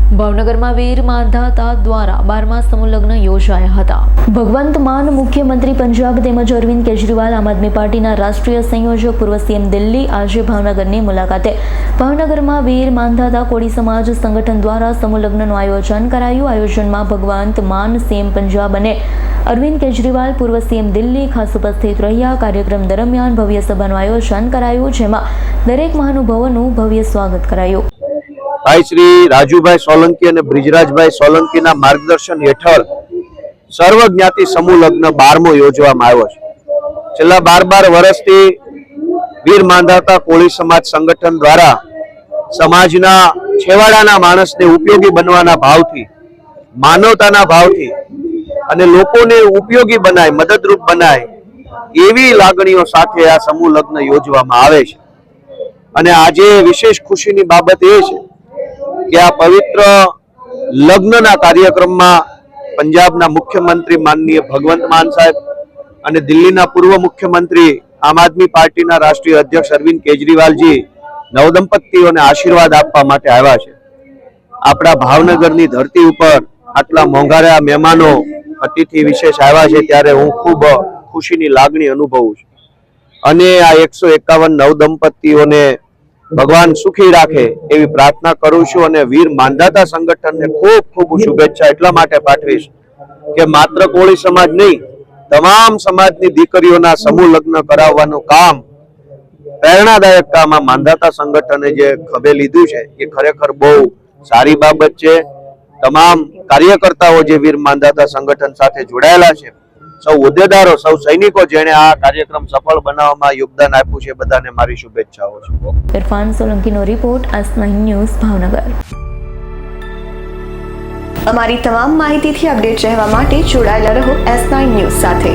ભાવનગરમાં વીર માંધાતા દ્વારા 12મા સમૂહ લગ્ન યોજાયા હતા। ભગવંત માન મુખ્યમંત્રી પંજાબ તેમજ અરવિંદ કેજરીવાલ આમ આદમી પાર્ટીના રાષ્ટ્રીય સંયોજક પૂર્વ સીએમ દિલ્હી આજે ભાવનગરની મુલાકાતે ભાવનગરમાં વીર માંધાતા કોળી સમાજ સંગઠન દ્વારા સમૂહ લગ્નનું આયોજન કરાયું। આયોજનમાં ભગવંત માન સીએમ પંજાબ અને અરવિંદ કેજરીવાલ પૂર્વ સીએમ દિલ્હી ખાસ ઉપસ્થિત રહ્યા। કાર્યક્રમ દરમિયાન ભવ્ય સભાનું આયોજન કરાયું, જેમાં દરેક મહાનુભાવોનું ભવ્ય સ્વાગત કરાયું। ભાઈ શ્રી રાજુભાઈ સોલંકી અને બ્રિજરાજભાઈ સોલંકીના માર્ગદર્શન હેઠળ સર્વ જ્ઞાતિ સમૂહ લગ્ન 12મો યોજવામાં આવ્યો છે। છેલ્લા 12 વર્ષથી વીર માંધાતા કોળી સમાજ સંગઠન દ્વારા સમાજના છેવાડાના માણસને ઉપયોગી બનવાના ભાવથી, માનવતાના ભાવથી અને લોકોને ઉપયોગી બનાય, મદદરૂપ બનાય એવી લાગણીઓ સાથે આ સમૂહ લગ્ન યોજવામાં આવે છે। અને આજે વિશેષ ખુશીની બાબત એ છે કે આ પવિત્ર લગ્નના કાર્યક્રમમાં પંજાબના મુખ્યમંત્રી માનનીય ભગવંત માન સાહેબ અને દિલ્હીના પૂર્વ મુખ્યમંત્રી આમ આદમી પાર્ટીના રાષ્ટ્રીય અધ્યક્ષ અરવિંદ કેજરીવાલજી નવદંપતિઓને આશીર્વાદ આપવા માટે આવ્યા છે। આપણા ભાવનગરની ધરતી ઉપર આટલા મોંઘારા મહેમાનો અતિથિ વિશેષ આવ્યા છે, ત્યારે હું ખૂબ ખુશીની લાગણી અનુભવું છું અને આ 151 નવદંપતિઓને ભગવાન સુખી રાખે એવી પ્રાર્થના કરું છું અને વીર માંધાતા સંગઠનને ખૂબ ખૂબ શુભેચ્છા એટલા માટે પાઠવીશ કે માત્ર કોળી સમાજ નહીં, તમામ સમાજની દીકરીઓના સમૂહ લગ્ન કરાવવાનું કામ, પ્રેરણાદાયક કામ આ માંધાતા સંગઠને જે ખભે લીધું છે એ ખરેખર બહુ સારી બાબત છે। તમામ કાર્યકર્તાઓ જે વીર માંધાતા સંગઠન સાથે જોડાયેલા છે, સૌ હોદ્દેદારો, સૌ સૈનિકો જેણે આ કાર્યક્રમ સફળ બનાવવામાં યોગદાન આપ્યું છે, બધાને મારી શુભેચ્છાઓ છે। ઇરફાન સોલંકીનો રિપોર્ટ, S9 ન્યૂઝ, ભાવનગર। અમારી તમામ માહિતીથી અપડેટ રહેવા માટે જોડાયેલા રહો S9 ન્યૂઝ સાથે।